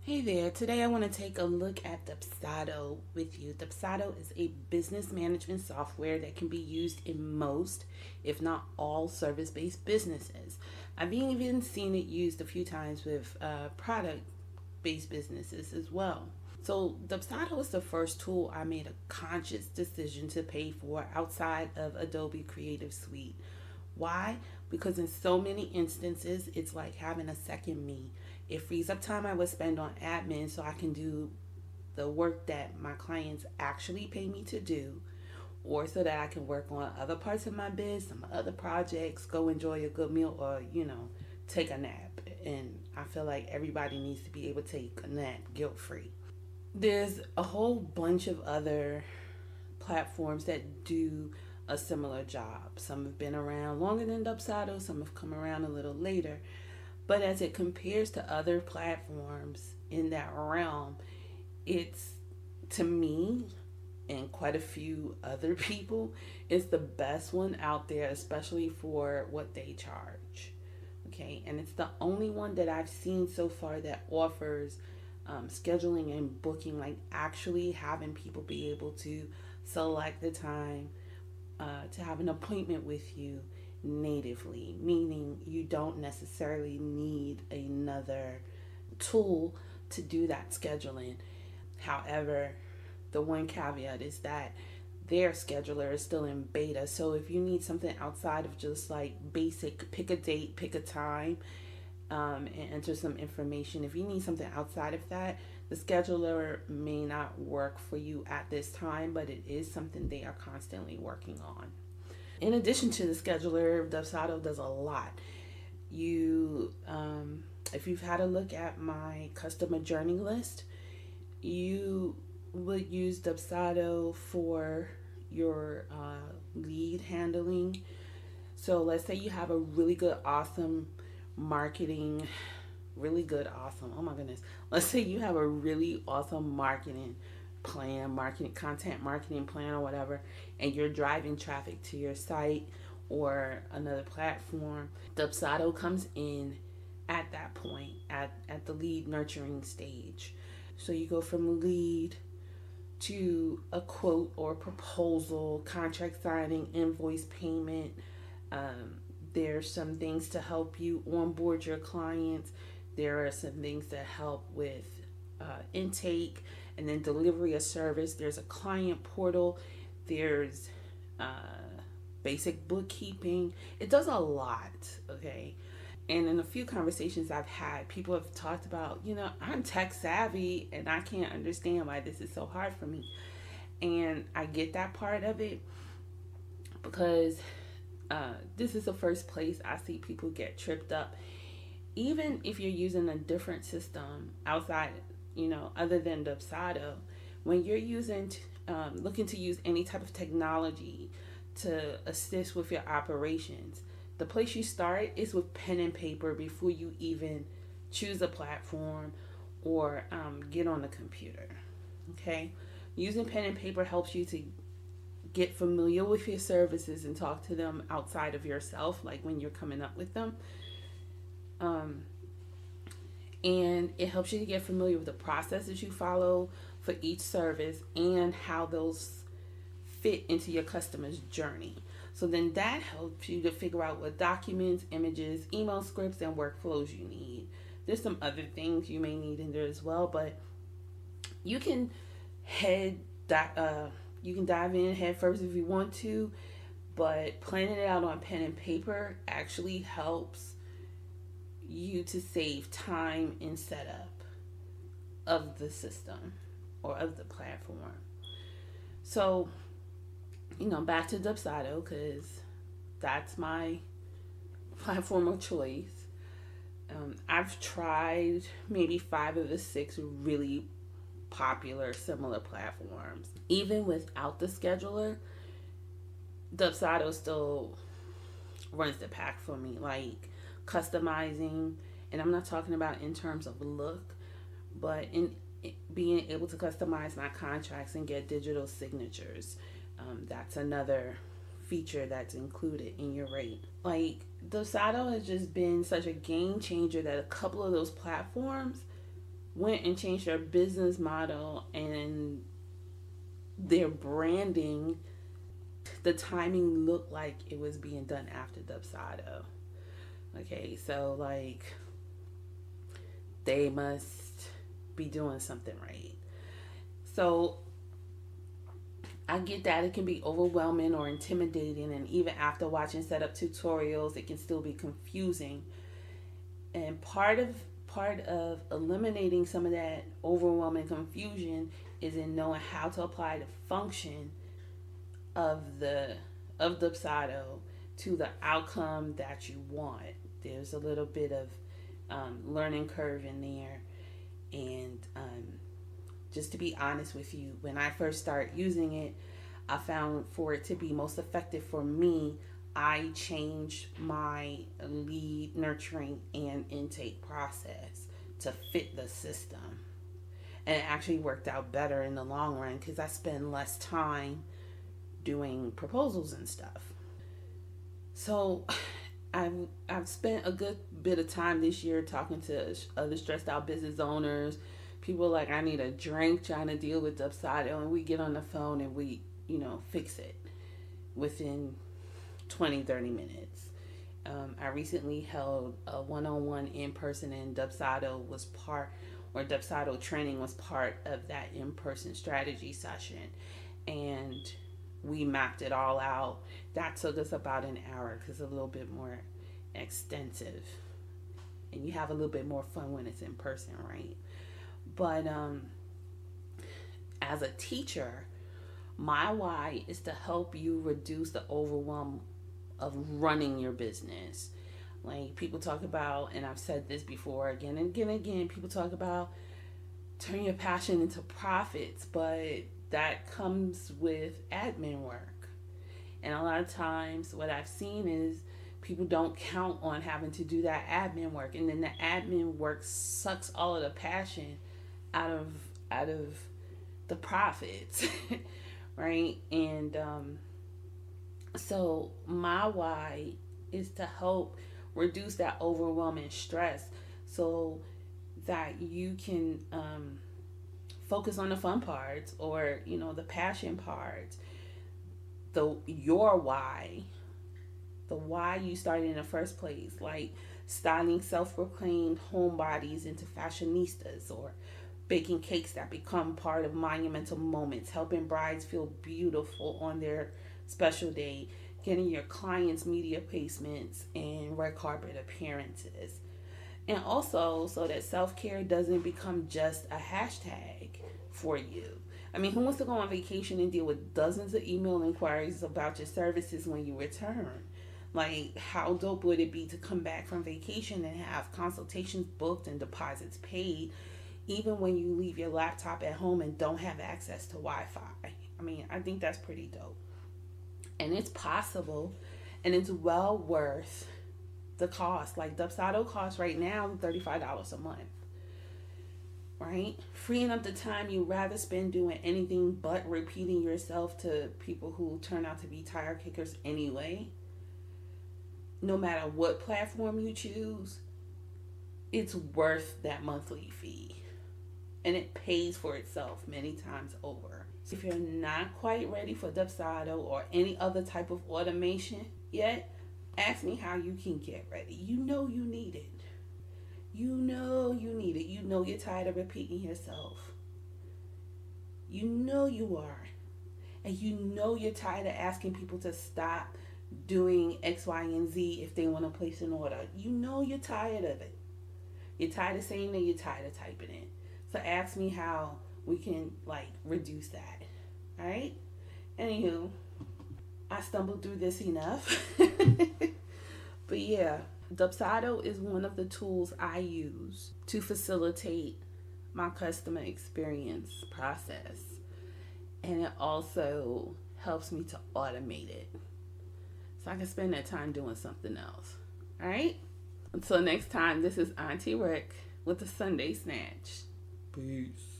Hey there, today I want to take a look at Dubsado with you. Dubsado is a business management software that can be used in most, if not all, service based businesses. I've even seen it used a few times with product based businesses as well. So, Dubsado is the first tool I made a conscious decision to pay for outside of Adobe Creative Suite. Why? Because in so many instances, it's like having a second me. It frees up time I would spend on admin so I can do the work that my clients actually pay me to do, or so that I can work on other parts of my biz, some other projects, go enjoy a good meal, or, take a nap. And I feel like everybody needs to be able to take a nap guilt free. There's a whole bunch of other platforms that do a similar job. Some have been around longer than Dubsado, some have come around a little later. But as it compares to other platforms in that realm, it's, to me and quite a few other people, it's the best one out there, especially for what they charge. Okay, and it's the only one that I've seen so far that offers scheduling and booking, like actually having people be able to select the time to have an appointment with you natively, meaning you don't necessarily need another tool to do that scheduling. However, the one caveat is that their scheduler is still in beta. So if you need something outside of just like basic pick a date, pick a time, and enter some information, if you need something outside of that, the scheduler may not work for you at this time, but it is something they are constantly working on. In addition to the scheduler, Dubsado does a lot. If you've had a look at my customer journey list, you would use Dubsado for your lead handling. So let's say you have a really good, awesome marketing, really good, awesome. Oh my goodness. Let's say you have a really awesome marketing plan, content marketing plan or whatever, and you're driving traffic to your site or another platform. Dubsado comes in at that point, at the lead nurturing stage. So you go from lead to a quote or proposal, contract signing, invoice payment. There's some things to help you onboard your clients. There are some things that help with intake and then delivery of service. There's a client portal. There's basic bookkeeping. It does a lot, okay? And in a few conversations I've had, people have talked about, I'm tech savvy and I can't understand why this is so hard for me. And I get that part of it because this is the first place I see people get tripped up. Even if you're using a different system outside, other than Dubsado, when you're looking to use any type of technology to assist with your operations, the place you start is with pen and paper before you even choose a platform or get on the computer. Okay? Using pen and paper helps you to get familiar with your services and talk to them outside of yourself, like when you're coming up with them. And it helps you to get familiar with the processes you follow for each service and how those fit into your customer's journey. So then that helps you to figure out what documents, images, email scripts, and workflows you need. There's some other things you may need in there as well, but you can dive in head first if you want to, but planning it out on pen and paper actually helps you to save time in setup of the system or of the platform. So, back to Dubsado because that's my platform of choice. I've tried maybe 5 of the 6 really popular similar platforms. Even without the scheduler, Dubsado still runs the pack for me. Like customizing, and I'm not talking about in terms of look, but in being able to customize my contracts and get digital signatures. That's another feature that's included in your rate. Like Dubsado has just been such a game changer that a couple of those platforms went and changed their business model and their branding, the timing looked like it was being done after Dubsado. Okay, so like they must be doing something right. So I get that it can be overwhelming or intimidating, and even after watching setup tutorials, it can still be confusing. And part of eliminating some of that overwhelming confusion is in knowing how to apply the function of Dubsado to the outcome that you want. There's a little bit of learning curve in there, and just to be honest with you, when I first started using it, I found for it to be most effective for me, I changed my lead nurturing and intake process to fit the system. And it actually worked out better in the long run because I spend less time doing proposals and stuff. So I've spent a good bit of time this year talking to other stressed out business owners. People like, I need a drink trying to deal with Dubsado, and we get on the phone and we, fix it within 20-30 minutes. I recently held a one-on-one in-person, and Dubsado training was part of that in-person strategy session, and we mapped it all out. That took us about an hour because it's a little bit more extensive, and you have a little bit more fun when it's in person, right? But as a teacher, my why is to help you reduce the overwhelm of running your business. Like people talk about, and I've said this before again and again, people talk about turn your passion into profits, but that comes with admin work. And a lot of times what I've seen is people don't count on having to do that admin work, and then the admin work sucks all of the passion out of the profits. Right? And so my why is to help reduce that overwhelming stress so that you can focus on the fun parts, or the passion parts, your why, the why you started in the first place, like styling self-proclaimed homebodies into fashionistas, or baking cakes that become part of monumental moments, helping brides feel beautiful on their special day, getting your clients media placements and red carpet appearances. And also so that self-care doesn't become just a hashtag for you. I mean, who wants to go on vacation and deal with dozens of email inquiries about your services when you return? Like, how dope would it be to come back from vacation and have consultations booked and deposits paid, even when you leave your laptop at home and don't have access to Wi-Fi? I mean, I think that's pretty dope. And it's possible, and it's well worth the cost. Like Dubsado costs right now $35 a month. Right? Freeing up the time you'd rather spend doing anything but repeating yourself to people who turn out to be tire kickers anyway. No matter what platform you choose, it's worth that monthly fee. And it pays for itself many times over. So if you're not quite ready for Dubsado or any other type of automation yet, ask me how you can get ready. You know you need it. You know you need it. You know you're tired of repeating yourself. You know you are. And you know you're tired of asking people to stop doing X, Y, and Z if they want to place an order. You know you're tired of it. You're tired of saying that, you're tired of typing it. So ask me how we can reduce that. Alright? Anywho, I stumbled through this enough. But yeah, Dubsado is one of the tools I use to facilitate my customer experience process. And it also helps me to automate it, so I can spend that time doing something else. Alright? Until next time, this is Auntie Rick with the Sunday Snatch. Peace.